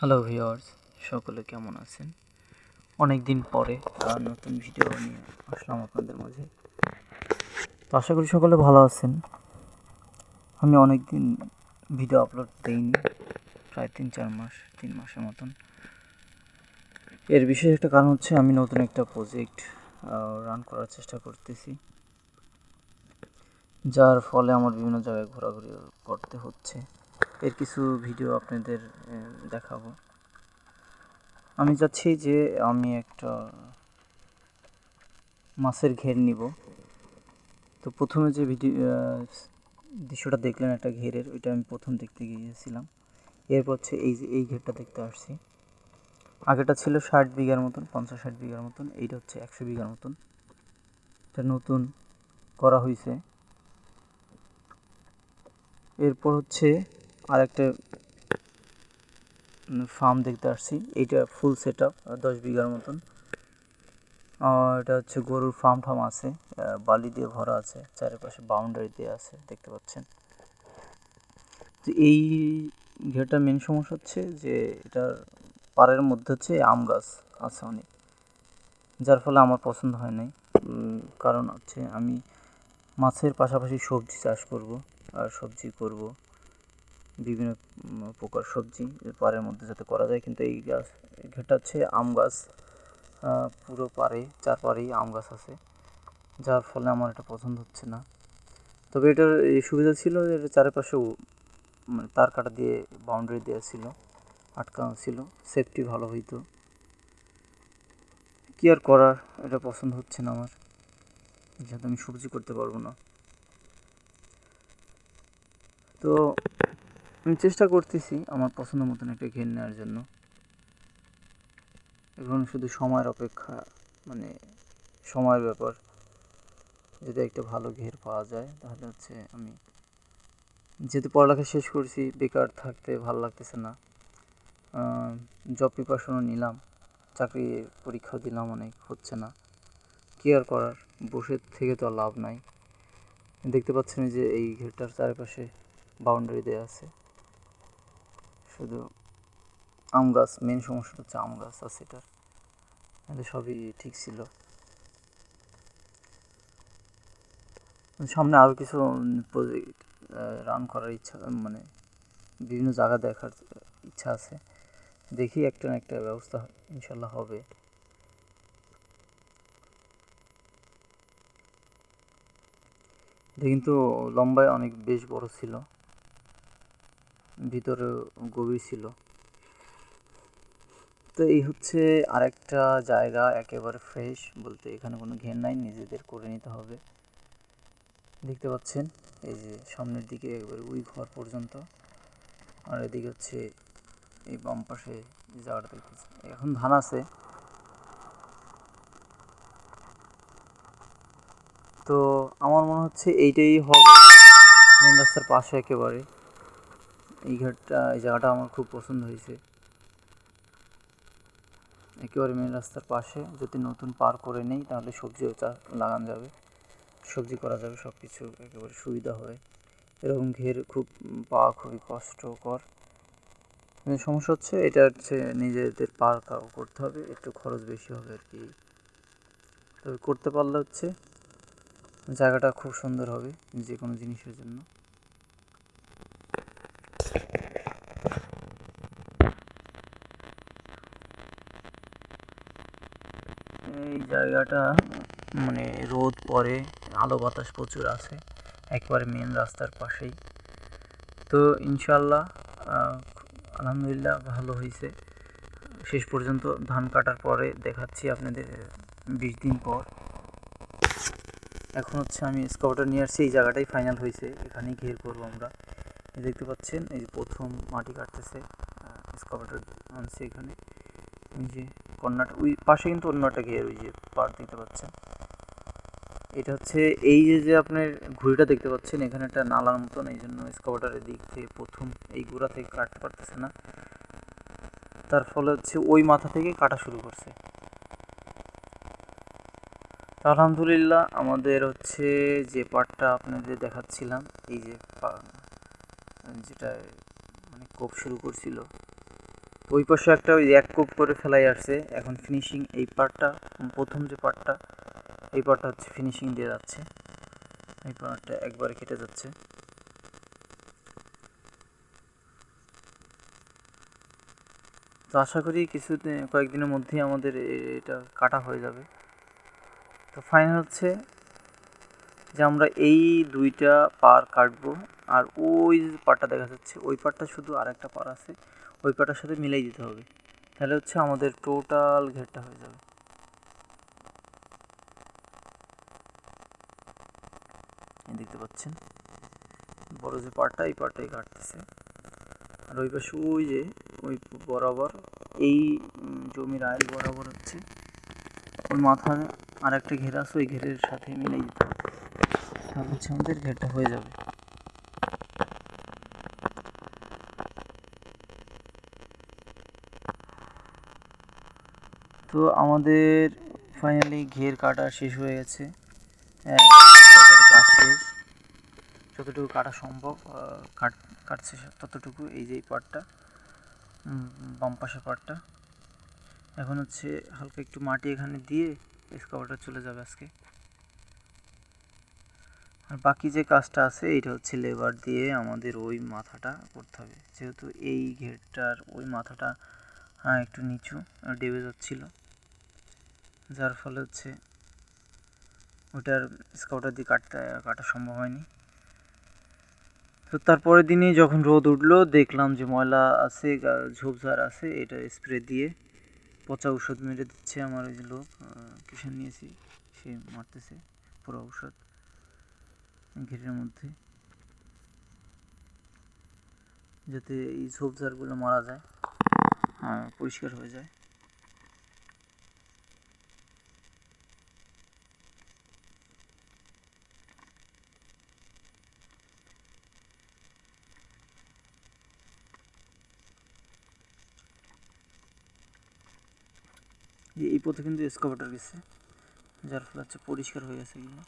Hello viewers, সকলে কেমন আছেন? অনেক দিন পরে নতুন ভিডিও নিয়ে আসলাম আপনাদের মাঝে। তো আশা করি সকলে ভালো আছেন। আমি অনেক দিন ভিডিও আপলোড দিইনি, প্রায় 3 মাসের মতন। এর বিশেষ একটা কারণ হচ্ছে আমি নতুন একটা প্রজেক্ট রান করার চেষ্টা করতেছি, যার ফলে আমার বিভিন্ন জায়গায় ঘোরাঘুরি করতে হচ্ছে। এর কিছু ভিডিও আপনাদের দেখাবো। আমি চাচ্ছি যে আমি একটা মাছের ঘের নিব। তো প্রথমে যে দৃশ্যটা দেখলেন একটা ঘেরের, ওইটা আমি প্রথম দেখতে গিয়েছিলাম। এরপর হচ্ছে এই ঘেরটা দেখতে আসছি। আগেটা ছিল 60 বিঘার মতন, 50-60 বিঘার মতন। এইটা হচ্ছে 100 বিঘার মতন। এটা নতুন করা হয়েছে। এরপর হচ্ছে আর একটা ফার্ম দেখতে আসছি। এইটা ফুল সেট আপ 10 বিঘার মতন। এটা হচ্ছে গরুর ফার্ম আছে, বালি দিয়ে ভরা আছে, চারিপাশে বাউন্ডারি দিয়ে আছে, দেখতে পাচ্ছেন। তো এই ঘেরটার মেন সমস্যা হচ্ছে যে এটার পাড়ের মধ্যে হচ্ছে আম গাছ আছে অনেক, যার ফলে আমার পছন্দ হয় নাই। কারণ হচ্ছে আমি মাছের পাশাপাশি সবজি চাষ করব, আর সবজি করব বিভিন্ন প্রকার সবজি পাড়ের মধ্যে যাতে করা যায়। কিন্তু এই ঘেরটা হচ্ছে আম গাছ, পুরো চারপাড়েই আম গাছ আছে, যার ফলে আমার এটা পছন্দ হচ্ছে না। তবে এটার এই সুবিধা ছিল যে এটার চারপাশে মানে তার কাটা দিয়ে বাউন্ডারি দেওয়া ছিল, আটকানো ছিল, সেফটি ভালো হইতো। কি আর করার, এটা পছন্দ হচ্ছে না আমার, যাতে আমি সবজি করতে পারবো না। তো আমি চেষ্টা করতেছি আমার পছন্দ মতন একটা ঘের নেওয়ার জন্য। এখন শুধু সময়ের অপেক্ষা, মানে সময়ের ব্যাপার। যদি একটা ভালো ঘের পাওয়া যায় তাহলে হচ্ছে আমি, যেহেতু পড়ালেখা শেষ করছি, বেকার থাকতে ভালো লাগতেছে না। জব প্রিপারেশনও নিলাম, চাকরি পরীক্ষা দিলাম, অনেক হচ্ছে না। কি আর করার, বসে থেকে তো আর লাভ নাই। দেখতে পাচ্ছেন যে এই ঘেরটার চারপাশে বাউন্ডারি দেওয়া আছে, শুধু আম গাছ। মেন সমস্যা হচ্ছে আম গাছ আছে এটার, এদের সবই ঠিক ছিল। সামনে আরও কিছু প্রজেক্ট রান করার ইচ্ছা, মানে বিভিন্ন জায়গা দেখার ইচ্ছা আছে। দেখি একটা না একটা ব্যবস্থা ইনশাল্লাহ হবে। এটা কিন্তু লম্বায় অনেক বেশ বড় ছিল, ভিতরে গভীর ছিল। তো এই হচ্ছে আরেকটা জায়গা, একেবারে ফ্রেশ বলতে এখানে কোনো ঘের নাই, নিজেদের করে নিতে হবে। দেখতে পাচ্ছেন এই যে সামনের দিকে একবারে ওই ঘর পর্যন্ত, আর এদিকে হচ্ছে এই বাম পাশে যে জায়গাটা দেখতেছি, এখন ধান আছে। তো আমার মনে হচ্ছে এইটাই হবে মেন রাস্তার পাশে একেবারে। এই জায়গাটা আমার খুব পছন্দ হয়েছে, একেবারে মেন রাস্তার পাশে। যদি নতুন পার করে নেই তাহলে সবজিও লাগানো যাবে, সবজি করা যাবে, সব কিছু একেবারে সুবিধা হয়। এরকম ঘের পাওয়া খুবই কষ্টকর। সমস্যা হচ্ছে এটা হচ্ছে নিজেদের পার করতে হবে, একটু খরচ বেশি হবে আর কি। তবে করতে পারলে হচ্ছে জায়গাটা খুব সুন্দর হবে যে কোনো জিনিসের জন্য। এই জায়গাটা মানে রোদ পড়ে, আলো বাতাস প্রচুর আছে, একেবারে মেন রাস্তার পাশেই। তো ইনশাল্লাহ আলহামদুলিল্লাহ ভালো হয়েছে। শেষ পর্যন্ত ধান কাটার পরে দেখাচ্ছি আপনাদের 20 দিন পর। এখন হচ্ছে আমি স্কাউটার নিয়ে আসছি, এই জায়গাটাই ফাইনাল হয়েছে, এখানেই ঘের করবো আমরা। দেখতে পাচ্ছেন এই যে প্রথম মাটি কাটতেছে, স্কাউটার আনছে এখানে। ওই যে কর্নারটা, ওই পাশে কিন্তু অন্য একটা ঘের, ওই যে পার দেখতে পাচ্ছেন। এটা হচ্ছে এই যে আপনার ঘুড়িটা দেখতে পাচ্ছেন, এখানে একটা নালার মতন, এই জন্য স্কাউটারের দিক থেকে প্রথম এই গোড়া থেকে কাটতে পারতেছে না, তার ফলে হচ্ছে ওই মাথা থেকে কাটা শুরু করছে। আলহামদুলিল্লাহ আমাদের হচ্ছে যে পার্টটা আপনাদের দেখাচ্ছিলাম, এই যে যেটা মানে কোপ শুরু করছিল, ওই পাশে একটা ওই এক কোপ করে ফেলাই আসছে, এখন ফিনিশিং এই পার্টটা, প্রথম যে পার্টটা এই পার্টটা হচ্ছে ফিনিশিং দিয়ে যাচ্ছে, এই পার্টটা একবারে কেটে যাচ্ছে। তো আশা করি কয়েকদিনের মধ্যেই আমাদের এটা কাটা হয়ে যাবে। তো ফাইনাল হচ্ছে যে আমরা এই দুইটা পার কাটবো, আর ওই যে পারটা দেখা যাচ্ছে ওই পারটা শুধু আর একটা পার আছে, ওই পারটার সাথে মিলাই দিতে হবে, তাহলে হচ্ছে আমাদের টোটাল ঘেরটা হয়ে যাবে। দেখতে পাচ্ছেন বড় যে পারটা, এই পারটাই কাটতেছে, আর ওই পাশে ওই যে ওই বরাবর এই জমির আইল বরাবর হচ্ছে ওই মাথার আর একটা ঘের আছে, ওই ঘেরের সাথে মিলাই দিতে হবে, তাহলে হচ্ছে আমাদের ঘেরটা হয়ে যাবে। তো আমাদের ফাইনালি ঘের কাটা শেষ হয়ে গেছে, কাজ শেষ, যতটুকু কাটা সম্ভব কাটছে ততটুকু। এই যে এই পার্টটা, বাম পাশের পার্টটা, এখন হচ্ছে হালকা একটু মাটি এখানে দিয়ে এক্সকাভেটর চলে যাবে আজকে। আর বাকি যে কাজটা আছে এইটা হচ্ছে লেবার দিয়ে আমাদের ওই মাথাটা করতে হবে, যেহেতু এই ঘেরটার ওই মাথাটা একটু নিচু ডেবে যাচ্ছিল, যার ফলে হচ্ছে ওটার স্কাউটার দিয়ে কাটা সম্ভব হয়নি। তো তারপরের দিনই যখন রোদ উঠলো দেখলাম যে ময়লা আছে, ঝোপঝাড় আছে, এটা স্প্রে দিয়ে পচা ঔষধ মেরে দিচ্ছে আমার ওই যে লোক কিষান নিয়েছি, সে মারতেছে পুরো ঔষধ ঘেরের মধ্যে, যাতে এই ঝোপঝাড়গুলো মারা যায়, পরিষ্কার হয়ে যায়। এই পথে কিন্তু এক্সকাভেটর গেছে, যার ফলে হচ্ছে পরিষ্কার হয়ে গেছে এগুলো।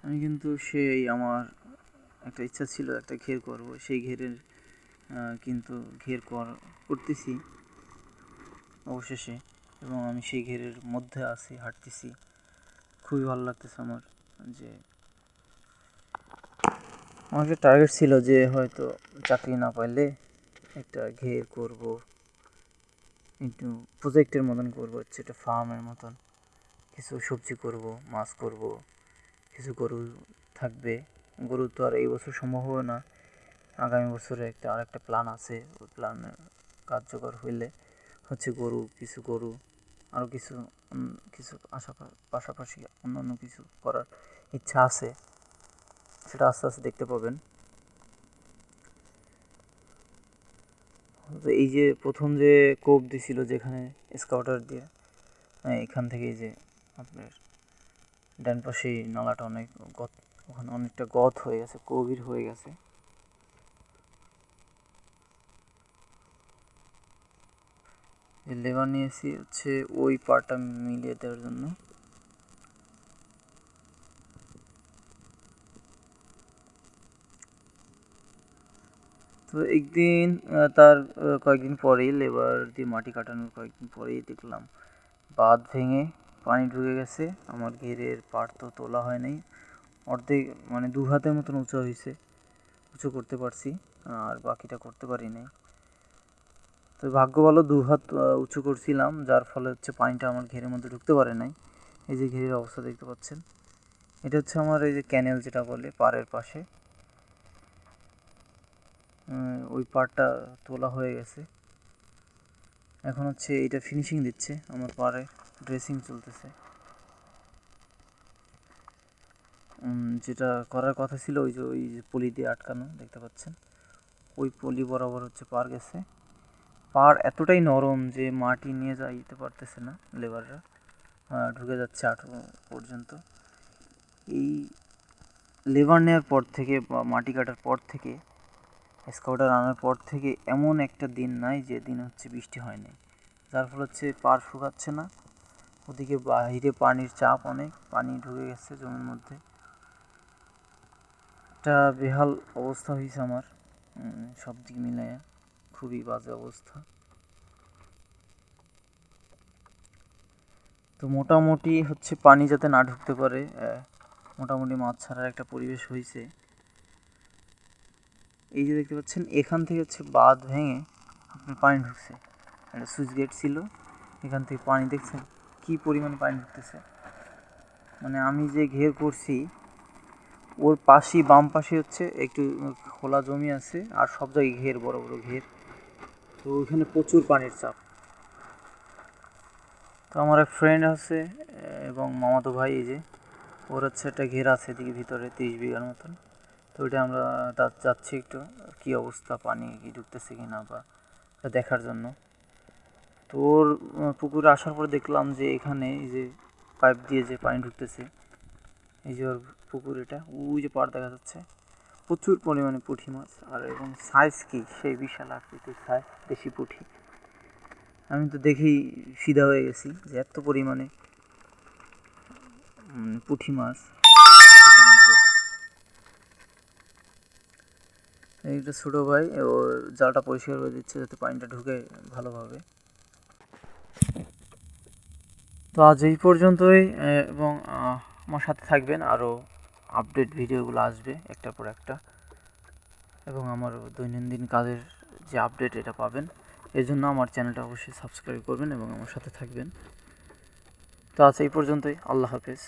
আমি কিন্তু সেই আমার একটা ইচ্ছা ছিল একটা ঘের করব, সেই ঘেরের কিন্তু করতেছি অবশেষে, এবং আমি সেই ঘেরের মধ্যে আছি, হাঁটতেছি, খুবই ভালো লাগতেছে আমার। যে আমার একটা টার্গেট ছিল যে হয়তো চাকরি না পাইলে একটা ঘের করব, একটু প্রজেক্টের মতন করবো, হচ্ছে একটা ফার্মের মতন, কিছু সবজি করব, মাছ করব, কিছু গরু থাকবে। গরু তো আর এই বছর সম্ভব হবে না, আগামী বছরে আরেকটা প্ল্যান আছে, ওই প্ল্যান কার্যকর হইলে হচ্ছে কিছু গরু আরও কিছু কিছু পাশাপাশি অন্যান্য কিছু করার ইচ্ছা আছে, সেটা আস্তে আস্তে দেখতে পাবেন। তো এই যে প্রথম যে কোপ দিছিল যেখানে স্কাউটার দিয়ে, এখান থেকে এই যে আপনার ডান পাশে নালাটা অনেক ওখানে অনেকটা গত হয়ে গেছে, গভীর হয়ে গেছে। লেবার নিয়েছি হচ্ছে ওই পার্টটা মিলিয়ে দেওয়ার জন্য। তো একদিন তার কয়েকদিন পরেই লেবার দিয়ে মাটি কাটানোর কয়েকদিন পরেই দেখলাম বাঁধ ভেঙে পানি ঢুকে গেছে, আমার ঘেরের পাড় তো তোলা হয় নাই, অর্ধেক মানে 2 হাতের মতন উঁচু করতে পারছি, আর বাকিটা করতে পারি নাই। তো ভাগ্য ভালো 2 হাত উঁচু করছিলাম, যার ফলে হচ্ছে পানিটা আমার ঘেরের মধ্যে ঢুকতে পারে নাই। এই যে ঘেরের অবস্থা দেখতে পাচ্ছেন, এটা হচ্ছে আমার এই যে ক্যানেল যেটা বলে পাড়ের পাশে, ওই পাড়টা তোলা হয়ে গেছে। এখন হচ্ছে এটা ফিনিশিং দিচ্ছে, আমার পাড়ে ড্রেসিং চলতেছে। যেটা করার কথা ছিল ওই যে পলি দিয়ে আটকানো দেখতে পাচ্ছেন, ওই পলি বরাবর হচ্ছে পার গেছে। পাড় এতটাই নরম যে মাটি নিয়ে যাইতে পারতেছে না লেবাররা, ঢুকে যাচ্ছে আঠো পর্যন্ত। এই লেবার নেওয়ার পর থেকে বা মাটি কাটার পর থেকে, স্কাউটার আনার পর থেকে এমন একটা দিন নাই যে দিন হচ্ছে বৃষ্টি হয়নি, যার ফলে হচ্ছে পার শুকাচ্ছে না। ওদিকে বাহিরে পানির চাপ অনেক, পানি ঢুকে গেছে জমির মধ্যে। একটা বেহাল অবস্থা হয়েছে আমার, সব দিক মিলে খুবই বাজে অবস্থা। তো মোটামুটি হচ্ছে পানি যাতে না ঢুকতে পারে, মোটামুটি মাছ ছাড়ার একটা পরিবেশ হয়েছে। এই যে দেখতে পাচ্ছেন এখান থেকে হচ্ছে বাঁধ ভেঙে আপনার পানি ঢুকছে, একটা সুইচ গেট ছিল, এখান থেকে পানি দেখছেন কি পরিমাণে পানি ঢুকতেছে। মানে আমি যে ঘের করছি ওর পাশেই বাম পাশে হচ্ছে একটু খোলা জমি আছে, আর সব জায়গায় ঘের, বড় বড় ঘের। তো ওইখানে প্রচুর পানির চাপ। তো আমার এক ফ্রেন্ড আছে এবং মামাতো ভাই, এই যে ওর হচ্ছে একটা ঘের আছে এদিকে ভিতরে 30 বিঘার মতন। তো ওইটা আমরা যাচ্ছি একটু কী অবস্থা, পানি কি ঢুকতেছে কি না বা দেখার জন্য। তো ওর পুকুরে আসার পর দেখলাম যে এখানে এই যে পাইপ দিয়ে যে পানি ঢুকতেছে, এই যে ওর পুকুর, এটা ওই যে পাড় দেখা যাচ্ছে, প্রচুর পরিমাণে পুঁটি মাছ। আর এবং সাইজ কি সেই বিশাল আকৃতির সাইজ দেশি পুঁটি। আমি তো দেখেই ফিদা হয়ে গেছি যে এত পরিমাণে পুঁটি মাছ মধ্যে। এইটা ছোটো ভাই ও জালটা পরিষ্কার করে দিচ্ছে যাতে পানিটা ঢুকে ভালোভাবে। তো আজ এই পর্যন্তই, এবং আমার সাথে থাকবেন, আরও আপডেট ভিডিওগুলো আসবে একটার পর একটা, এবং আমার দৈনন্দিন কাজের যে আপডেট এটা পাবেন। এই জন্য আমার চ্যানেলটা অবশ্যই সাবস্ক্রাইব করবেন এবং আমার সাথে থাকবেন। তো আজ এই পর্যন্তই, আল্লাহ হাফেজ।